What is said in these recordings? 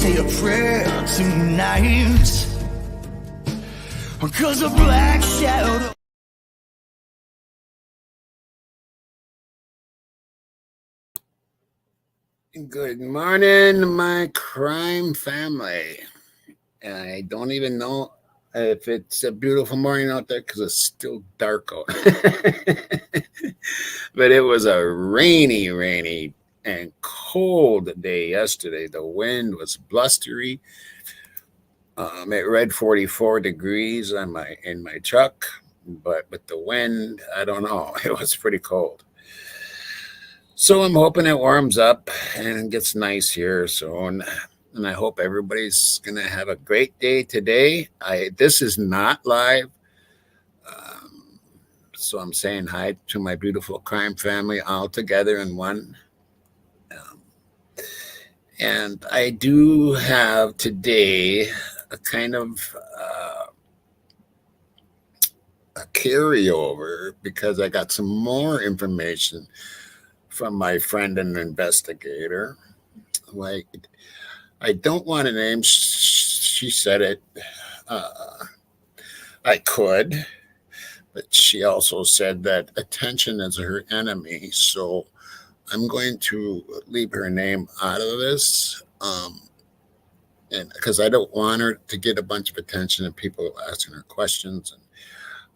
say a prayer tonight, 'cause a black shadow. Good morning, my crime family. I don't even know if it's a beautiful morning out there because it's still dark out. But it was a rainy and cold day yesterday. The wind was blustery. It read 44 degrees in my truck, but with the wind, I don't know. It was pretty cold. So I'm hoping it warms up and gets nice here soon. And I hope everybody's going to have a great day today. This is not live. So I'm saying hi to my beautiful crime family all together in one. And I do have today a kind of a carryover because I got some more information from my friend and investigator. Like, I don't want to name. She said it. I could, but she also said that attention is her enemy. So I'm going to leave her name out of this, and because I don't want her to get a bunch of attention and people asking her questions and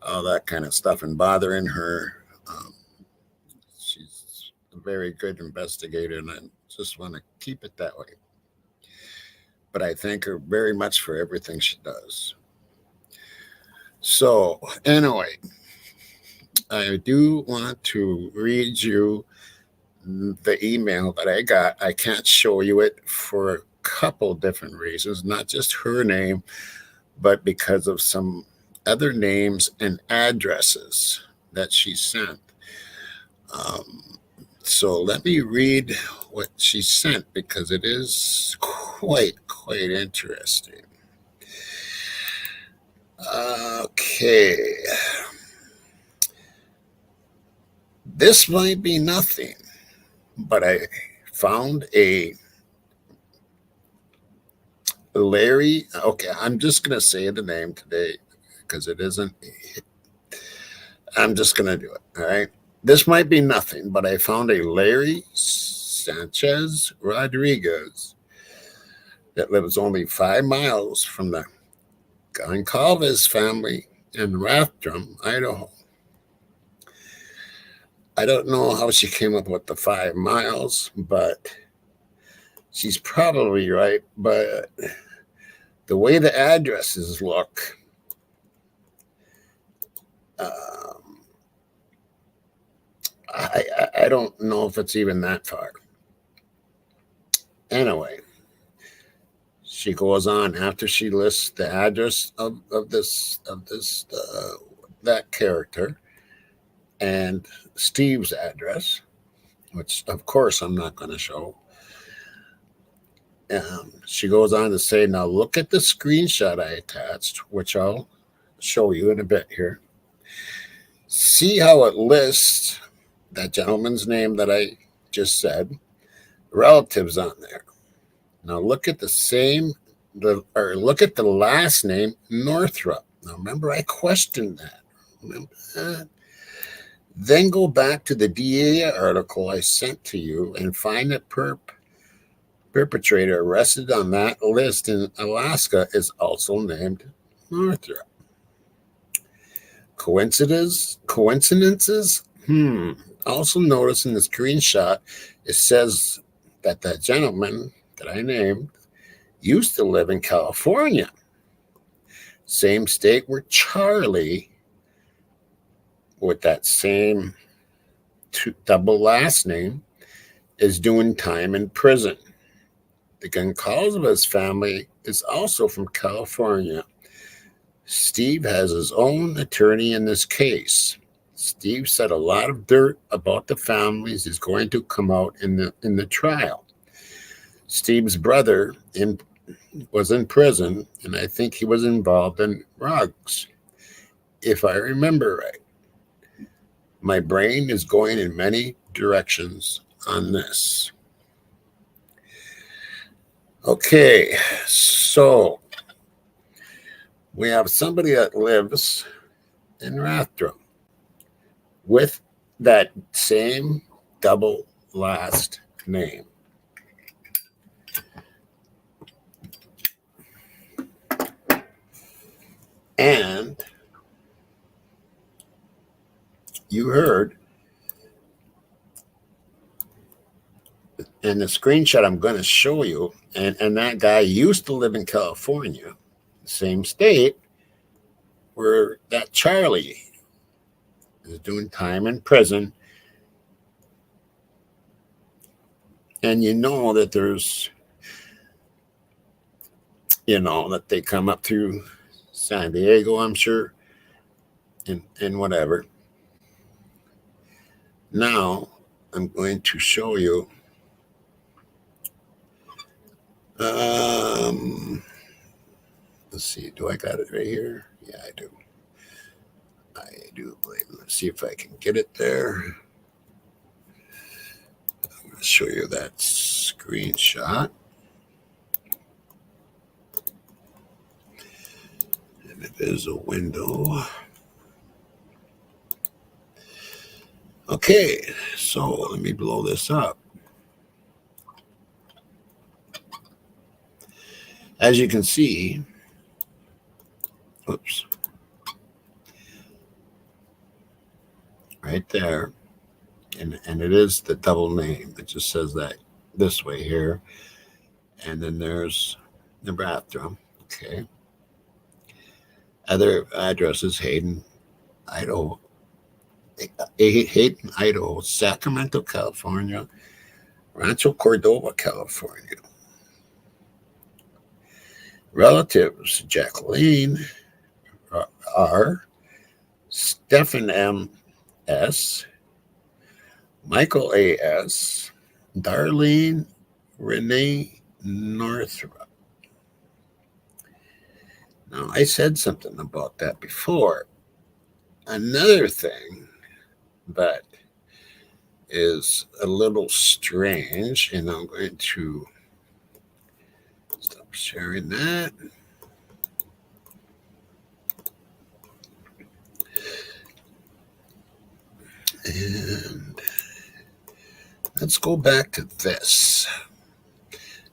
all that kind of stuff and bothering her. She's a very good investigator, and I just want to keep it that way. But I thank her very much for everything she does. So anyway, I do want to read you the email that I got. I can't show you it for a couple different reasons, not just her name, but because of some other names and addresses that she sent. So let me read what she sent because it is quite interesting. Okay. This might be nothing, but I found a Larry. Okay, I'm just going to say the name today because it isn't. I'm just going to do it. All right. This might be nothing, but I found a Larry Sanchez Rodriguez that lives only 5 miles from the Goncalves family in Rathdrum, Idaho. I don't know how she came up with the 5 miles, but she's probably right. But the way the addresses look, I don't know if it's even that far. Anyway, she goes on after she lists the address of that character and Steve's address, which of course I'm not going to show. She goes on to say, now look at the screenshot I attached, which I'll show you in a bit here. See how it lists that gentleman's name that I just said, relatives on there. Now look at look at the last name, Northrop. Now remember, I questioned that. Remember that? Then go back to the DA article I sent to you and find the perpetrator arrested on that list in Alaska is also named Northrop. Coincidences? Also notice in the screenshot, it says that that gentleman that I named used to live in California. Same state where Charlie, with that same double last name, is doing time in prison. The Goncalves family is also from California. Steve has his own attorney in this case. Steve said a lot of dirt about the families is going to come out in the trial. Steve's brother was in prison, and I think he was involved in drugs, if I remember right. My brain is going in many directions on this. Okay, so we have somebody that lives in Rathdrum with that same double last name. And you heard in the screenshot I'm going to show you, and that guy used to live in California, same state where that Charlie is doing time in prison. And you know that there's, that they come up through San Diego, I'm sure, and whatever. Now I'm going to show you. Let's see. Do I got it right here? Yeah, I do. I do believe. Let's see if I can get it there. I'm going to show you that screenshot. And it is a window. Okay, so let me blow this up. As you can see, oops, right there, and it is the double name. It just says that this way here, and then there's the bathroom. Okay. Other addresses: Hayden, Idaho, Sacramento, California, Rancho Cordova, California. Relatives: Jacqueline R, Stephen M S, Michael A.S., Darlene Renee Northrop. Now, I said something about that before. Another thing that is a little strange, and I'm going to stop sharing that. And let's go back to this.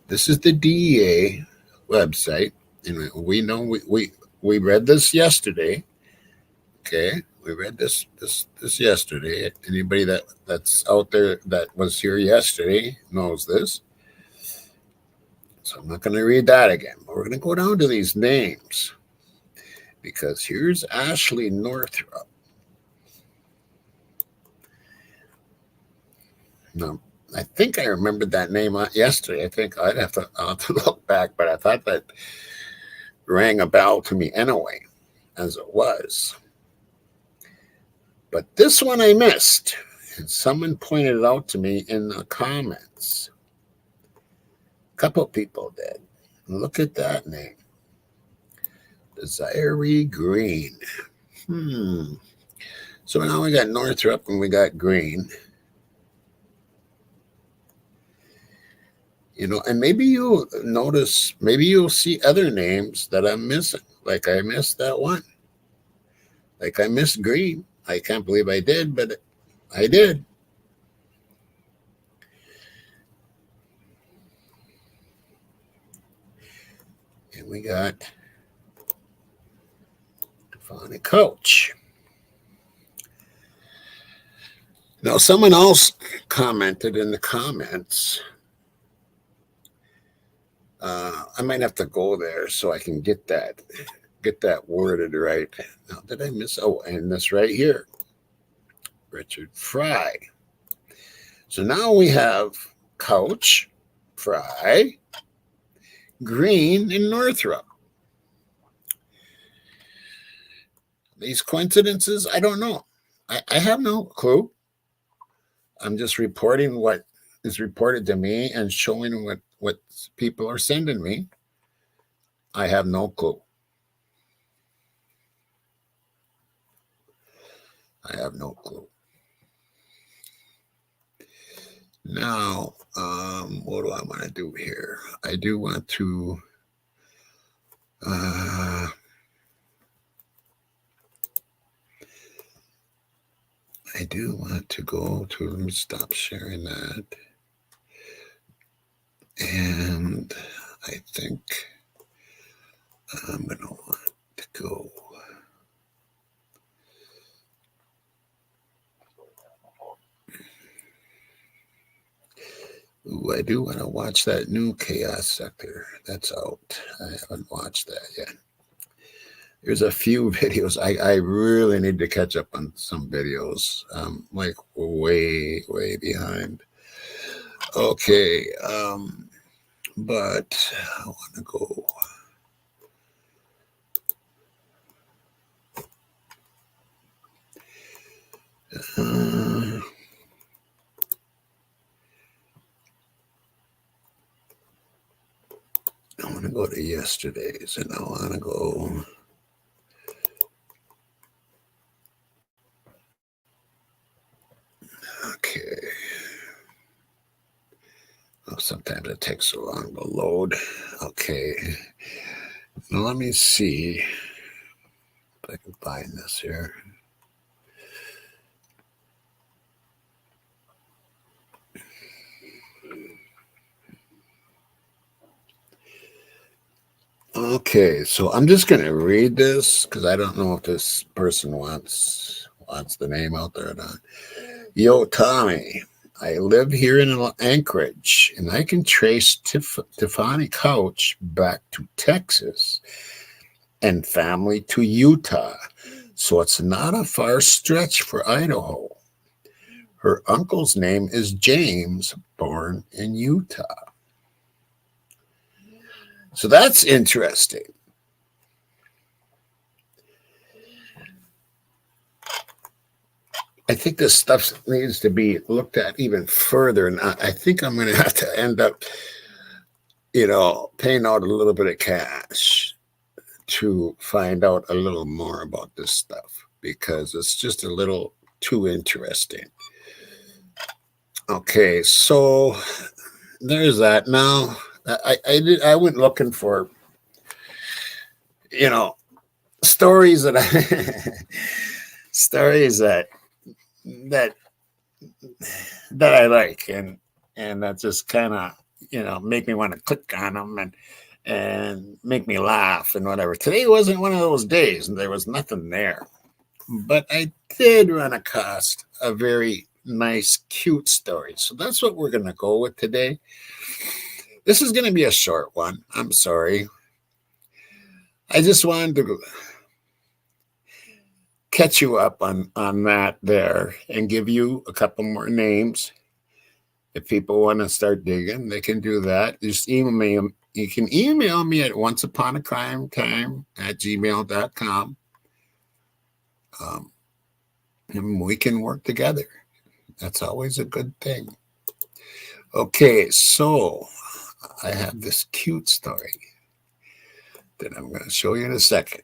This is the DEA website, and we know we read this yesterday. Okay, we read this yesterday. Anybody that's out there that was here yesterday knows this. So I'm not going to read that again. But we're going to go down to these names because here's Ashley Northrop. Now, I think I remembered that name yesterday. I think I'll have to look back, but I thought that rang a bell to me anyway, as it was. But this one I missed, and someone pointed it out to me in the comments. A couple people did. Look at that name. Desiree Green. So now we got Northrop and we got Green. And maybe you'll notice, maybe you'll see other names that I'm missing. Like I missed that one. Like I missed Green. I can't believe I did, but I did. And we got Devon Coach. Now, someone else commented in the comments. I might have to go there so I can get that worded right. Now, did I miss? Oh, and this right here, Richard Fry. So now we have Couch, Fry, Green, and Northrop. These coincidences, I don't know. I have no clue. I'm just reporting what is reported to me and showing what people are sending me. I have no clue. I have no clue. Now, what do I want to do here? I do want to go to, let me stop sharing that. And I think I'm going to want to go. Ooh, I do want to watch that new Chaos Sector. That's out. I haven't watched that yet. There's a few videos. I really need to catch up on some videos. Like way behind. Okay. But I want to go. I want to go to yesterday's, and I want to go. Okay. Oh, sometimes it takes so long to load. Okay. Now let me see if I can find this here. Okay, so I'm just going to read this because I don't know if this person wants the name out there or not. Yo, Tommy, I live here in Anchorage, and I can trace Tiffany Couch back to Texas and family to Utah, so it's not a far stretch for Idaho. Her uncle's name is James, born in Utah. So that's interesting. I think this stuff needs to be looked at even further. And I think I'm going to have to end up, paying out a little bit of cash to find out a little more about this stuff because it's just a little too interesting. Okay, so there's that. Now, I went looking for, stories that that I like and that just kind of make me want to click on them and make me laugh and whatever. Today wasn't one of those days, and there was nothing there, but I did run across a very nice, cute story. So that's what we're going to go with today. This is going to be a short one. I'm sorry. I just wanted to catch you up on that there and give you a couple more names. If people want to start digging, they can do that. Just email me. You can email me at onceuponacrimetime@gmail.com. And we can work together. That's always a good thing. Okay, so I have this cute story that I'm going to show you in a second.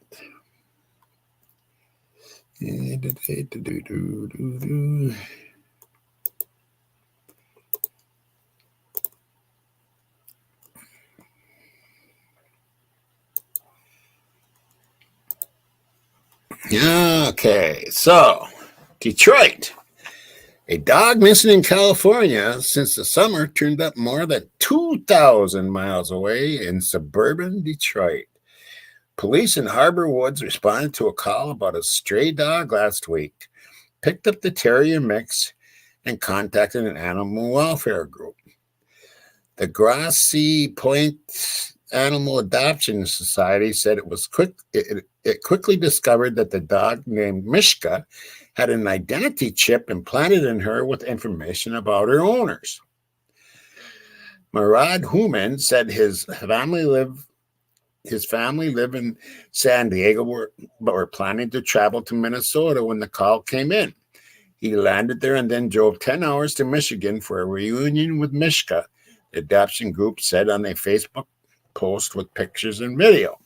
Okay, so Detroit. A dog missing in California since the summer turned up more than 2,000 miles away in suburban Detroit. Police in Harbor Woods responded to a call about a stray dog last week, picked up the terrier mix, and contacted an animal welfare group. The Grassy Point Animal Adoption Society said it quickly discovered that the dog named Mishka had an identity chip implanted in her with information about her owners. Murad Human said his family live in San Diego, but were planning to travel to Minnesota when the call came in. He landed there and then drove 10 hours to Michigan for a reunion with Mishka, the adoption group said on a Facebook post with pictures and video.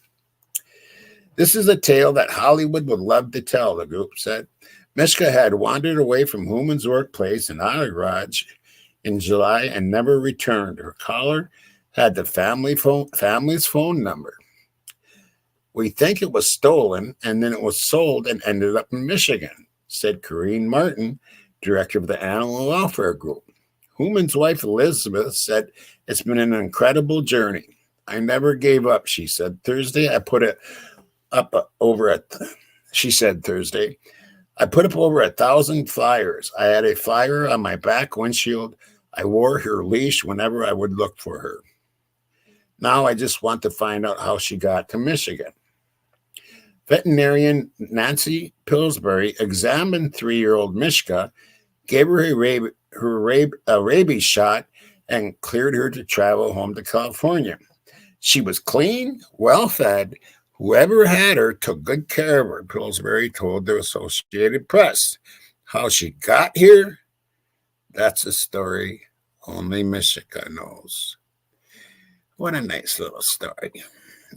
This is a tale that Hollywood would love to tell, the group said. Mishka had wandered away from Human's workplace and out of the garage in July and never returned. Her caller had the family's phone number. We think it was stolen and then it was sold and ended up in Michigan, said Corrine Martin, director of the Animal Welfare Group. Human's wife Elizabeth said, "It's been an incredible journey. I never gave up," she said. Thursday, I put it up over at, she said Thursday, I put up over 1,000 flyers. I had a flyer on my back windshield. I wore her leash whenever I would look for her. Now I just want to find out how she got to Michigan. Veterinarian Nancy Pillsbury examined 3-year-old Mishka, gave her a rabies shot, and cleared her to travel home to California. She was clean, well-fed. Whoever had her took good care of her, Pillsbury told the Associated Press. How she got here? That's a story only Michigan knows. What a nice little story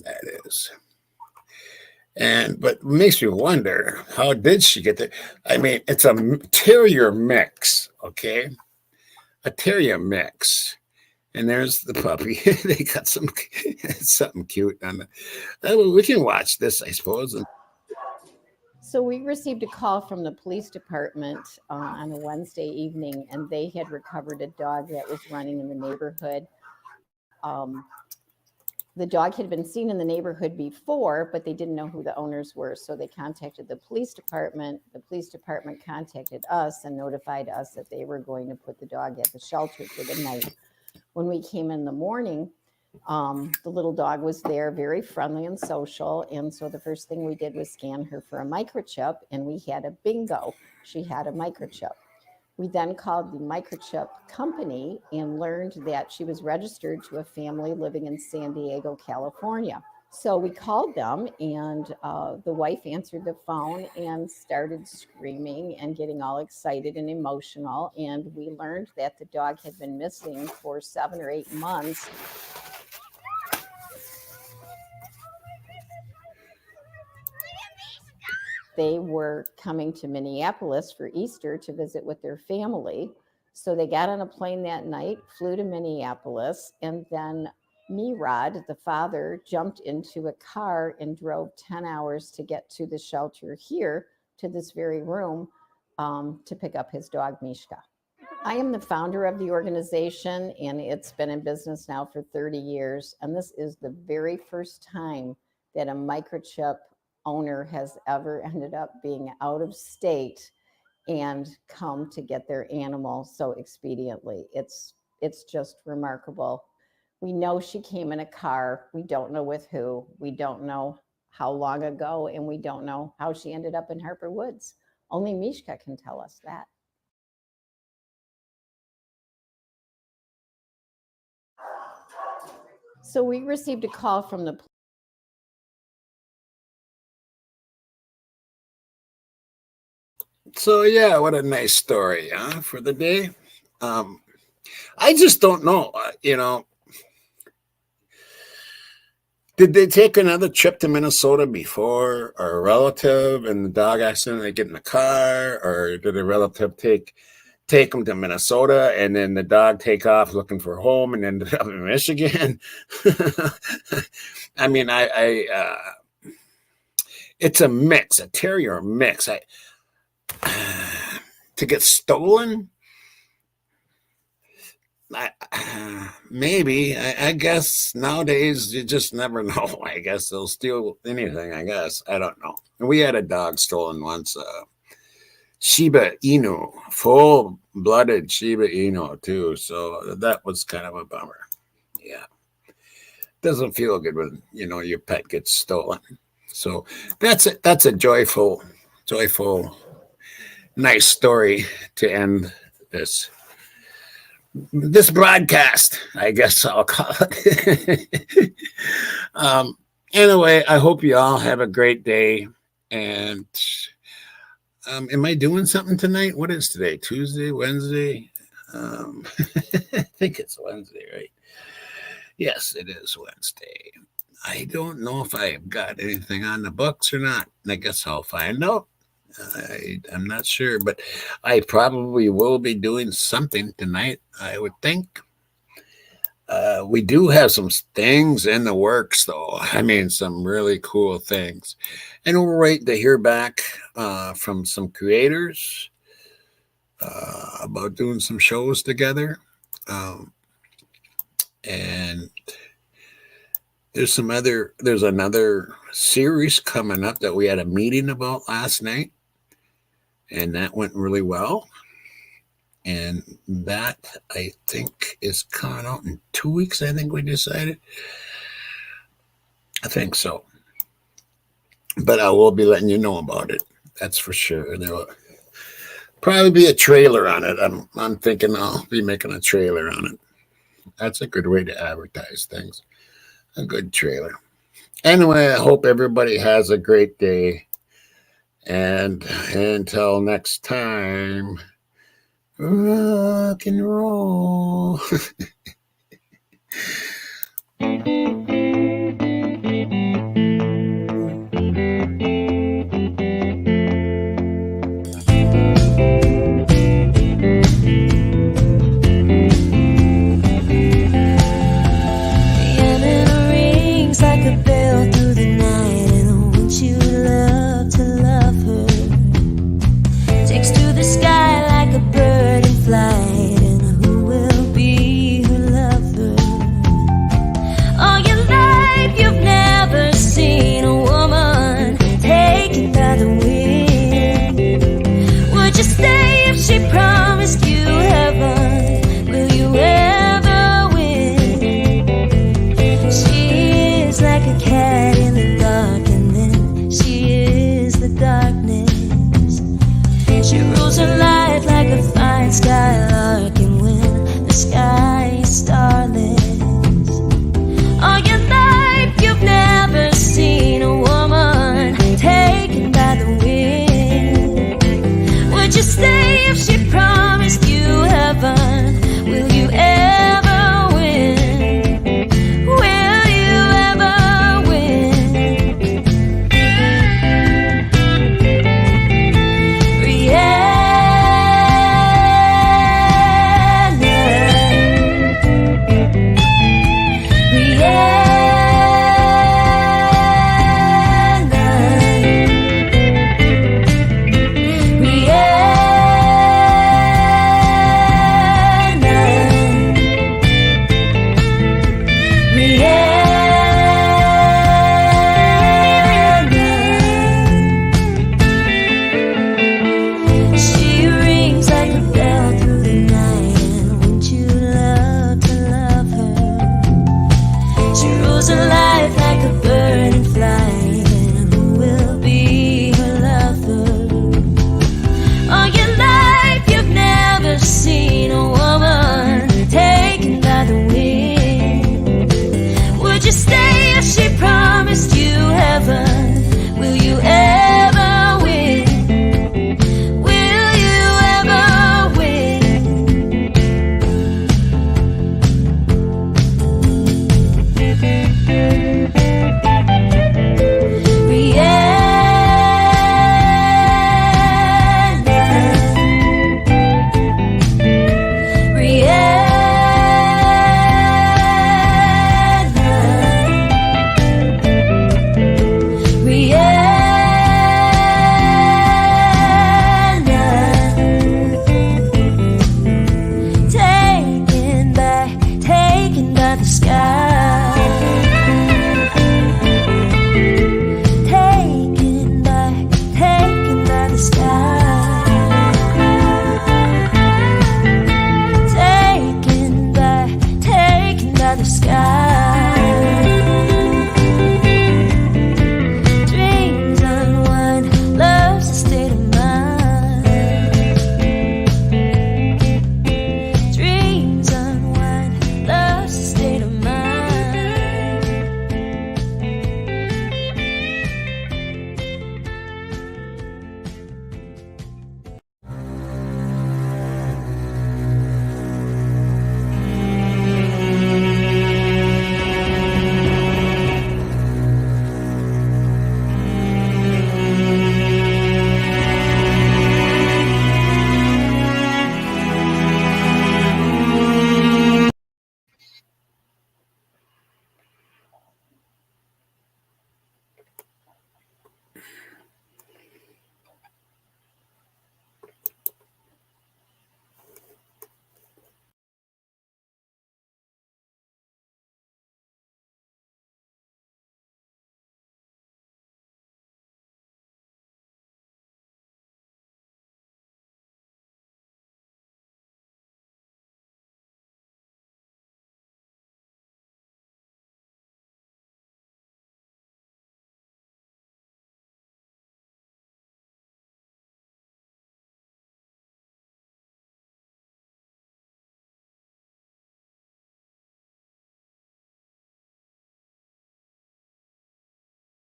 that is. But it makes me wonder, how did she get there? I mean, it's a terrier mix, okay? A terrier mix. And there's the puppy. They got something cute on it. We can watch this, I suppose. So we received a call from the police department on a Wednesday evening, and they had recovered a dog that was running in the neighborhood. The dog had been seen in the neighborhood before, but they didn't know who the owners were. So they contacted the police department. The police department contacted us and notified us that they were going to put the dog at the shelter for the night. When we came in the morning, the little dog was there, very friendly and social. And so the first thing we did was scan her for a microchip, and we had a bingo. She had a microchip. We then called the microchip company and learned that she was registered to a family living in San Diego, California. So we called them, and the wife answered the phone and started screaming and getting all excited and emotional. And we learned that the dog had been missing for 7 or 8 months. They were coming to Minneapolis for Easter to visit with their family. So they got on a plane that night, flew to Minneapolis, and then Mirad, the father, jumped into a car and drove 10 hours to get to the shelter here, to this very room, to pick up his dog, Mishka. I am the founder of the organization, and it's been in business now for 30 years. And this is the very first time that a microchip owner has ever ended up being out of state and come to get their animal so expediently. It's just remarkable. We know she came in a car. We don't know with who. We don't know how long ago, and we don't know how she ended up in Harper Woods. Only Mishka can tell us that. So we received a call from the So yeah, what a nice story, huh, for the day. I just don't know, did they take another trip to Minnesota before, or a relative and the dog accidentally get in the car, or did a relative take them to Minnesota and then the dog take off looking for a home and ended up in Michigan? I mean, it's a mix, a terrier mix. To get stolen, maybe. I guess nowadays you just never know. I guess they'll steal anything. I guess, I don't know. We had a dog stolen once, Shiba Inu, full-blooded Shiba Inu too. So that was kind of a bummer. Yeah, doesn't feel good when your pet gets stolen. So that's it. That's a joyful, nice story to end this broadcast, I guess I'll call it. Anyway, I hope you all have a great day. And am I doing something tonight? What is today? Tuesday, Wednesday? I think it's Wednesday, right? Yes, it is Wednesday. I don't know if I've got anything on the books or not. I guess I'll find out. I'm not sure, but I probably will be doing something tonight, I would think. We do have some things in the works, though. I mean, some really cool things. And we're waiting to hear back from some creators about doing some shows together. And there's another series coming up that we had a meeting about last night, and that went really well. And that, I think, is coming out in 2 weeks, I think we decided. I think so. But I will be letting you know about it. That's for sure. There will probably be a trailer on it. I'm thinking I'll be making a trailer on it. That's a good way to advertise things. A good trailer. Anyway, I hope everybody has a great day. And until next time, rock and roll.